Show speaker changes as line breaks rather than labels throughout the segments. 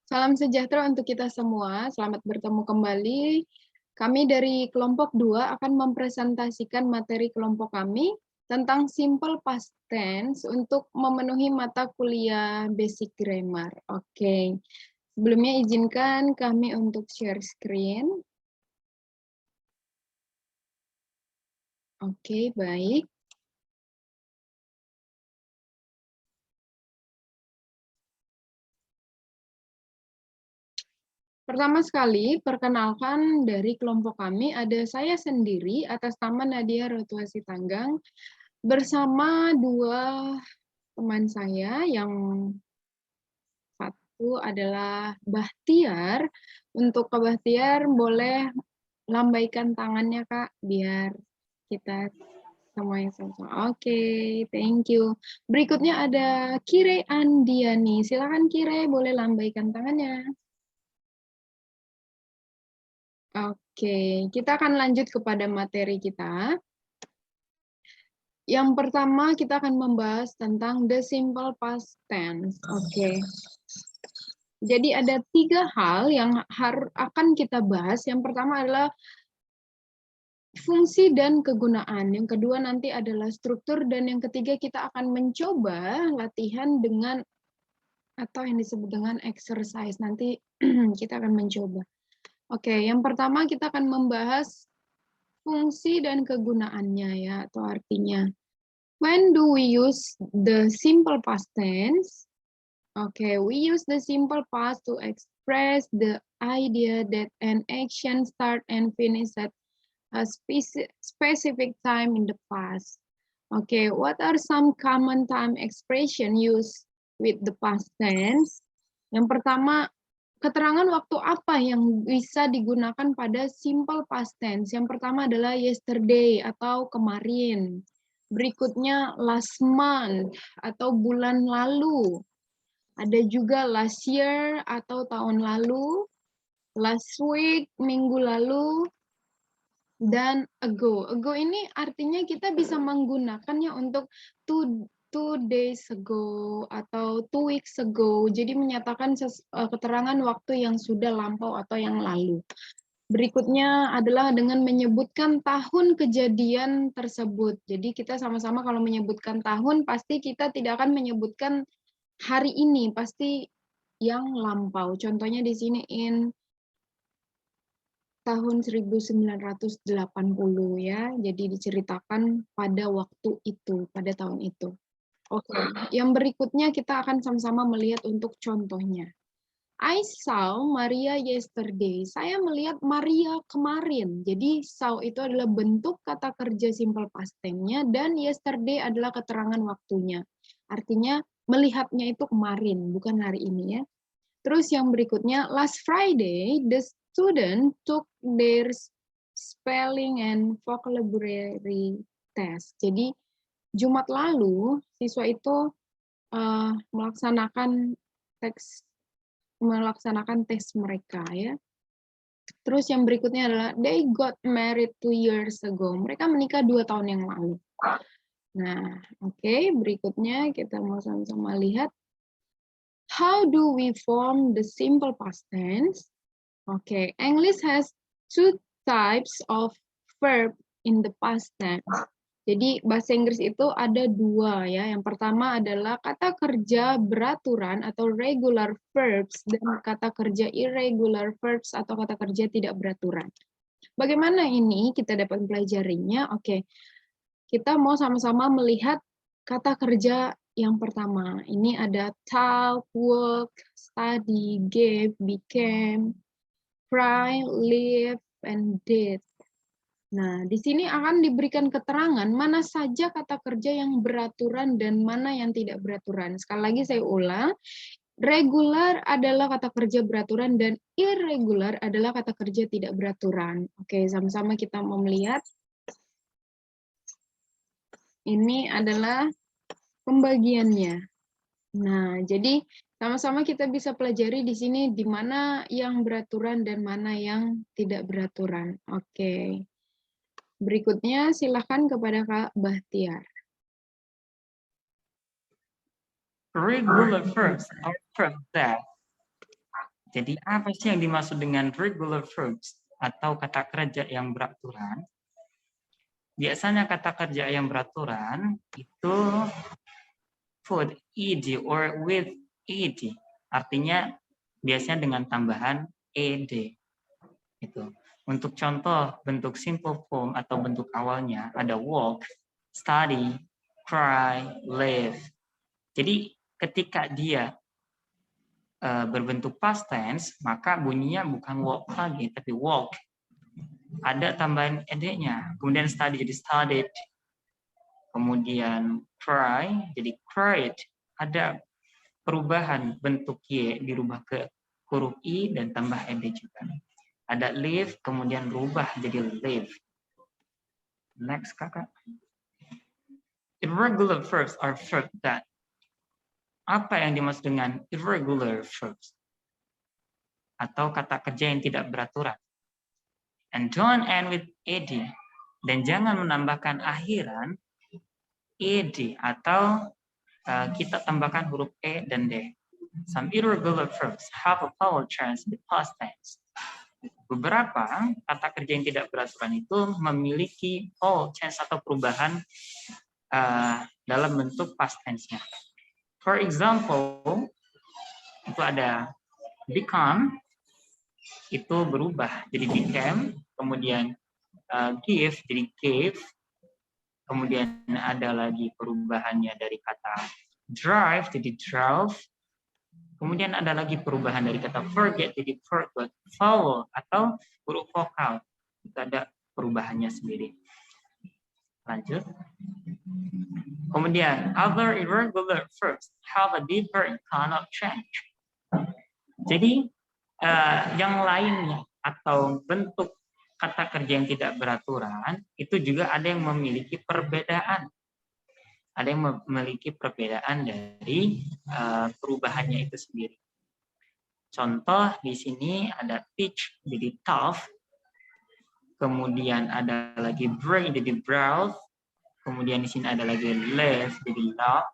Salam sejahtera untuk kita semua. Selamat bertemu kembali. Kami dari kelompok 2 akan mempresentasikan materi kelompok kami tentang simple past tense untuk memenuhi mata kuliah basic grammar. Oke. Sebelumnya izinkan kami untuk share screen. Oke, baik. Pertama sekali, perkenalkan dari kelompok kami, ada saya sendiri atas nama Nadia Rotua Sitanggang, bersama dua teman saya yang satu adalah Bahtiar. Untuk ke Bahtiar boleh lambaikan tangannya Kak, biar kita semuanya sama-sama. Oke, thank you. Berikutnya ada Kire Andiani. Silakan Kire, boleh lambaikan tangannya. Oke, kita akan lanjut kepada materi kita. Yang pertama kita akan membahas tentang the simple past tense. Oke. Jadi ada 3 hal yang akan kita bahas. Yang pertama adalah fungsi dan kegunaan. Yang kedua nanti adalah struktur. Dan yang ketiga kita akan mencoba latihan dengan atau yang disebut dengan exercise. Nanti kita akan mencoba. Oke, yang pertama kita akan membahas fungsi dan kegunaannya ya, atau artinya. When do we use the simple past tense? Okay, we use the simple past to express the idea that an action start and finish at a specific time in the past. Okay, what are some common time expression used with the past tense? Yang pertama, keterangan waktu apa yang bisa digunakan pada simple past tense? Yang pertama adalah yesterday atau kemarin. Berikutnya last month atau bulan lalu. Ada juga last year atau tahun lalu, last week minggu lalu, dan ago. Ago ini artinya kita bisa menggunakannya untuk two days ago atau 2 weeks ago. Jadi menyatakan keterangan waktu yang sudah lampau atau yang lalu. Berikutnya adalah dengan menyebutkan tahun kejadian tersebut. Jadi kita sama-sama kalau menyebutkan tahun, pasti kita tidak akan menyebutkan hari ini, pasti yang lampau. Contohnya di sini in tahun 1980 ya. Jadi diceritakan pada waktu itu, pada tahun itu. Oke, yang berikutnya kita akan sama-sama melihat untuk contohnya. I saw Maria yesterday. Saya melihat Maria kemarin. Jadi saw itu adalah bentuk kata kerja simple past tense-nya dan yesterday adalah keterangan waktunya. Artinya melihatnya itu kemarin, bukan hari ini ya. Terus yang berikutnya, last Friday, the student took their spelling and vocabulary test. Jadi Jumat lalu siswa itu melaksanakan tes mereka ya. Terus yang berikutnya adalah they got married 2 years ago. Mereka menikah 2 tahun yang lalu. Nah, oke, berikutnya kita mau sama-sama lihat how do we form the simple past tense? Okay, English has 2 types of verb in the past tense. Jadi bahasa Inggris itu ada 2 ya. Yang pertama adalah kata kerja beraturan atau regular verbs dan kata kerja irregular verbs atau kata kerja tidak beraturan. Bagaimana ini kita dapat mempelajarinya? Oke. Kita mau sama-sama melihat kata kerja yang pertama. Ini ada talk, work, study, gave, became, cry, live, and did. Nah, di sini akan diberikan keterangan mana saja kata kerja yang beraturan dan mana yang tidak beraturan. Sekali lagi saya ulang, regular adalah kata kerja beraturan dan irregular adalah kata kerja tidak beraturan. Oke, sama-sama kita mau melihat. Ini adalah pembagiannya. Nah, jadi sama-sama kita bisa pelajari di sini di mana yang beraturan dan mana yang tidak beraturan. Oke. Berikutnya silakan kepada Kak Bahtiar.
Regular verbs are from that. Jadi apa sih yang dimaksud dengan regular verbs atau kata kerja yang beraturan? Biasanya kata kerja yang beraturan itu put ed or with ed. Artinya biasanya dengan tambahan ed. Itu. Untuk contoh bentuk simple form atau bentuk awalnya ada walk, study, cry, live. Jadi ketika dia berbentuk past tense, maka bunyinya bukan walk lagi, tapi walk. Ada tambahan ed-nya. Kemudian study jadi studied. Kemudian cry jadi cried. Ada perubahan bentuk y dirubah ke huruf i dan tambah ed juga. Ada live, kemudian berubah jadi live. Next, kakak. Irregular verbs are verbs that. Apa yang dimaksud dengan irregular verbs? Atau kata kerja yang tidak beraturan. And don't end with ed. Dan jangan menambahkan akhiran ed atau kita tambahkan huruf e dan d. Some irregular verbs have a vowel change in the past tense. Beberapa kata kerja yang tidak beraturan itu memiliki vowel change atau perubahan dalam bentuk past tense-nya. For example, itu ada become, itu berubah jadi became, kemudian give jadi gave, kemudian ada lagi perubahannya dari kata drive jadi drove, kemudian ada lagi perubahan dari kata forget jadi forgot, vowel atau huruf vokal, itu ada perubahannya sendiri. Lanjut. Kemudian, other irregular verbs have a different kind of change. Jadi, yang lainnya atau bentuk kata kerja yang tidak beraturan, itu juga ada yang memiliki perbedaan. Ada yang memiliki perbedaan dari perubahannya itu sendiri. Contoh di sini ada teach jadi tough, kemudian ada lagi bring jadi browse, kemudian di sini ada lagi live jadi love,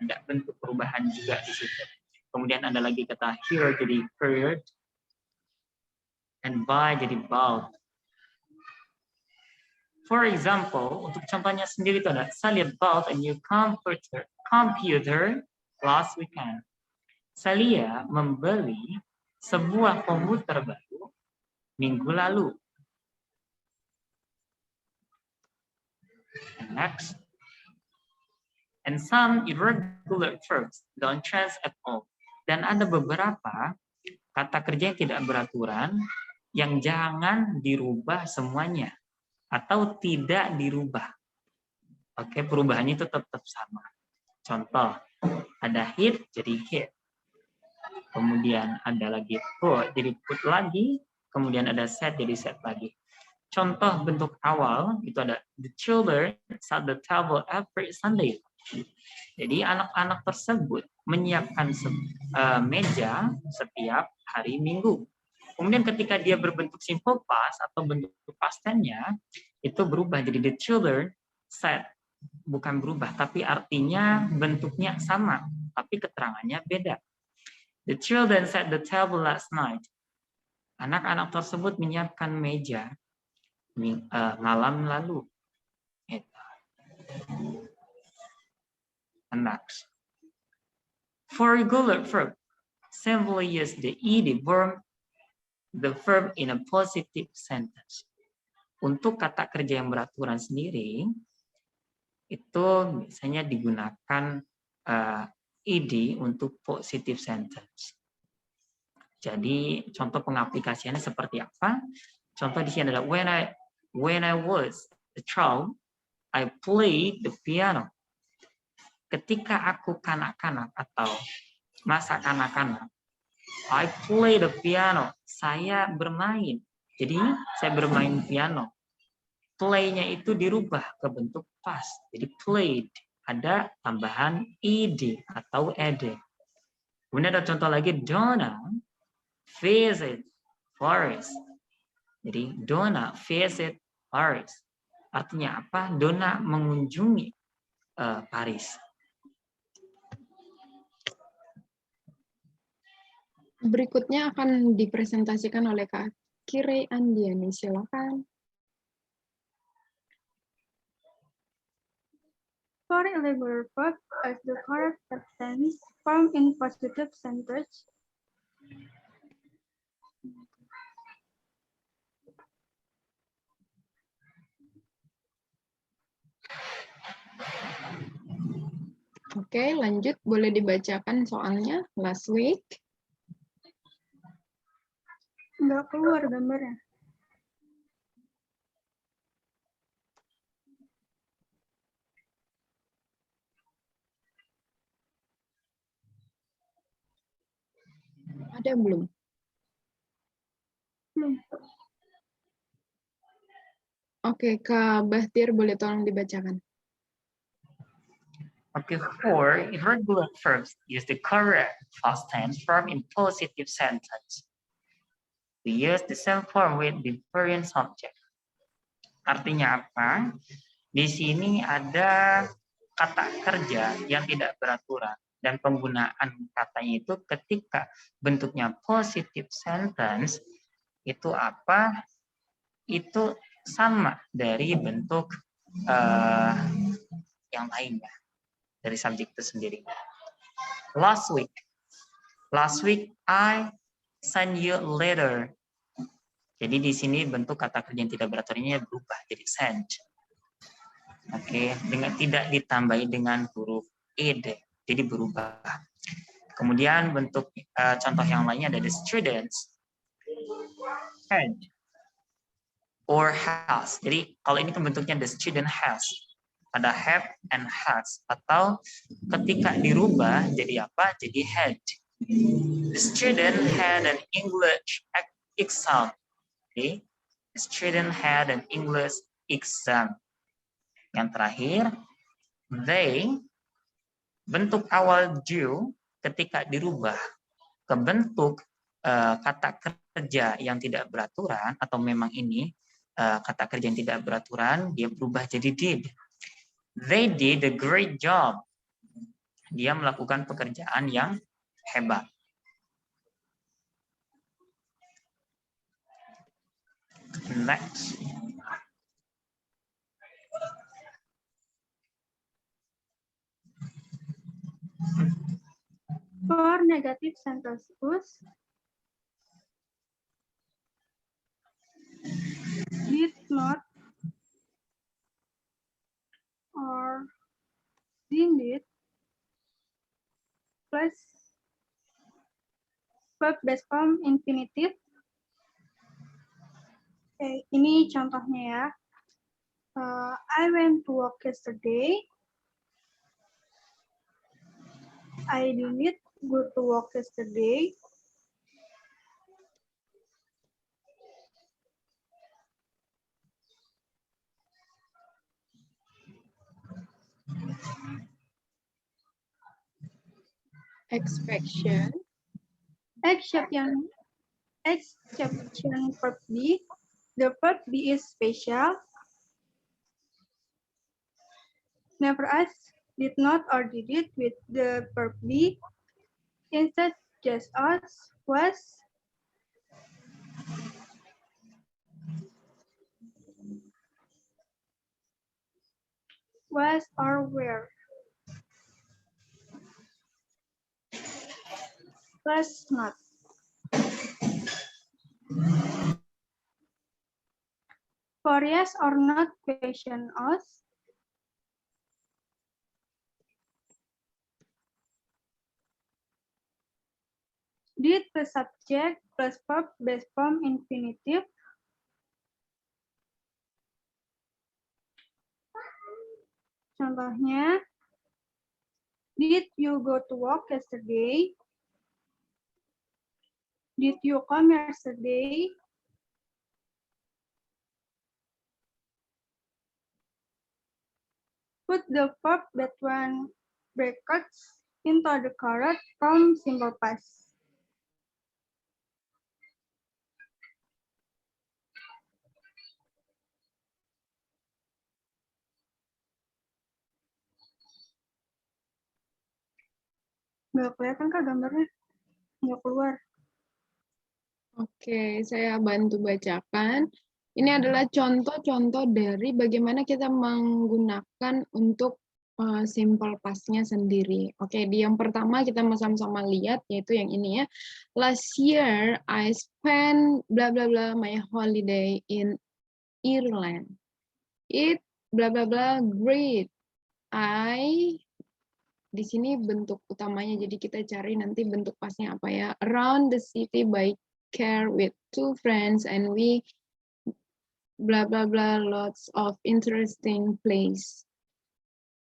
ada bentuk perubahan juga di situ. Kemudian ada lagi kata hear jadi heard, and buy jadi bought. For example, untuk contohnya sendiri itu ada Sally bought a new computer last weekend. Salia membeli sebuah komputer baru minggu lalu. And next. And some irregular verbs don't change at all. Dan ada beberapa kata kerja yang tidak beraturan yang jangan dirubah semuanya atau tidak dirubah. Oke, perubahannya itu tetap sama. Contoh, ada hit jadi hit. Kemudian ada lagi put jadi put lagi. Kemudian ada set jadi set lagi. Contoh bentuk awal itu ada the children set the table every Sunday. Jadi anak-anak tersebut menyiapkan meja setiap hari Minggu. Kemudian ketika dia berbentuk simple past atau bentuk past tense-nya itu berubah jadi the children set, bukan berubah tapi artinya bentuknya sama tapi keterangannya beda. The children set the table last night. Anak-anak tersebut menyiapkan meja malam lalu. Next. For regular verb, simply use the ed form, the verb in a positive sentence. Untuk kata kerja yang beraturan sendiri, itu biasanya digunakan ed untuk positive sentence. Jadi contoh pengaplikasiannya seperti apa? Contoh di sini adalah when I was a child, I played the piano. Ketika aku kanak-kanak atau masa kanak-kanak, I play the piano. Saya bermain. Jadi saya bermain piano. Play-nya itu dirubah ke bentuk past. Jadi played. Ada tambahan ed atau ed. Kemudian ada contoh lagi, Donna visit Paris. Jadi Donna visit Paris. Artinya apa? Donna mengunjungi Paris.
Berikutnya akan dipresentasikan oleh Kak Kirei Andiani. Silakan.
For irregular verb, as the correct tense form in positive sentence,
Oke, lanjut. Boleh dibacakan soalnya last week.
nggak keluar gambarnya.
Ada belum?
Belum.
Oke, Kak Bahtir boleh tolong dibacakan.
Okay, for irregular verbs, use the correct past tense form in positive sentence. We use the same form with different subject. Artinya apa? Di sini ada kata kerja yang tidak beraturan dan penggunaan katanya itu ketika bentuknya positive sentence itu apa? Itu sama dari bentuk yang lainnya dari subjek itu sendiri. Last week I send you a letter. Jadi di sini bentuk kata kerja yang tidak beraturannya berubah jadi send. Oke, dengan tidak ditambahi dengan huruf ed, jadi berubah. Kemudian bentuk contoh yang lainnya ada the students had or has. Jadi kalau ini kan bentuknya the student has, ada have and has, atau ketika dirubah jadi apa? Jadi had. The student had an English exam. Okay. The student had an English exam. Yang terakhir, they, bentuk awal do ketika dirubah ke bentuk kata kerja yang tidak beraturan, atau memang ini kata kerja yang tidak beraturan, dia berubah jadi did. They did a great job. Dia melakukan pekerjaan yang hebat. Next.
For negative sentences, did not or didn't plus verb based form infinitive. Oke, ini contohnya ya. I went to work yesterday. I didn't go to work yesterday.
Exception.
Exception verb B. The verb B is special. Never ask, did not, or did it with the verb be. Instead, just ask, was or where. Was not. For yes or not question us. Did plus subject plus verb based form infinitive. Contohnya, did you go to work yesterday? Did you come yesterday? Put the verb between brackets into the correct form simple past. Nggak kelihatan kah gambarnya? Nggak keluar.
Oke, saya bantu bacakan. Ini adalah contoh-contoh dari bagaimana kita menggunakan untuk simple past-nya sendiri. Oke, di yang pertama kita sama-sama lihat yaitu yang ini ya. Last year I spent bla bla bla my holiday in Ireland. It bla bla bla great. I di sini bentuk utamanya, jadi kita cari nanti bentuk pasnya apa ya. Around the city by car with 2 friends and we blah blah blah lots of interesting place.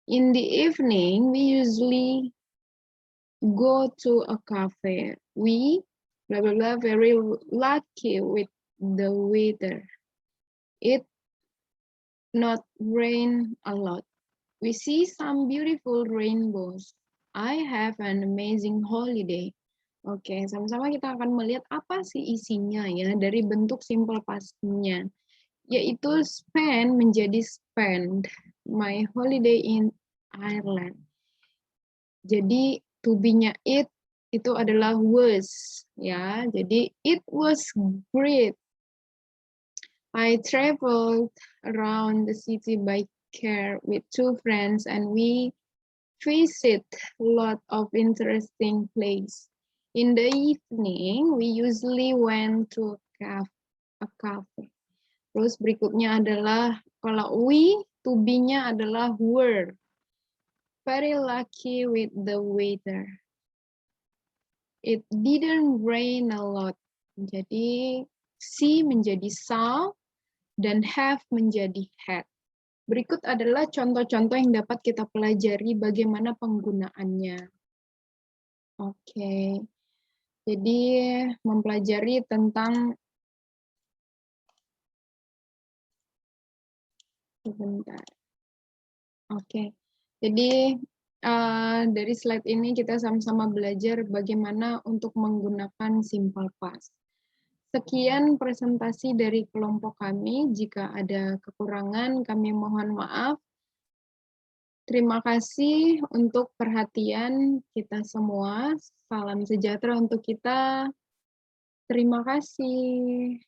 In the evening we usually go to a cafe. We blah blah blah very lucky with the weather. It not rain a lot. We see some beautiful rainbows. I have an amazing holiday. Oke, sama-sama kita akan melihat apa sih isinya ya dari bentuk simple past-nya. Yaitu spend menjadi spend. My holiday in Ireland. Jadi to be-nya it itu adalah was ya. Jadi it was great. I traveled around the city by car with 2 friends and we visit a lot of interesting place. In the evening, we usually went to a cafe. Terus berikutnya adalah kalau we, to be-nya adalah were. Very lucky with the weather. It didn't rain a lot. Jadi see menjadi saw dan have menjadi had. Berikut adalah contoh-contoh yang dapat kita pelajari bagaimana penggunaannya. Oke, jadi mempelajari tentang sebentar. Oke, jadi dari slide ini kita sama-sama belajar bagaimana untuk menggunakan simple past. Sekian presentasi dari kelompok kami. Jika ada kekurangan, kami mohon maaf. Terima kasih untuk perhatian kita semua. Salam sejahtera untuk kita. Terima kasih.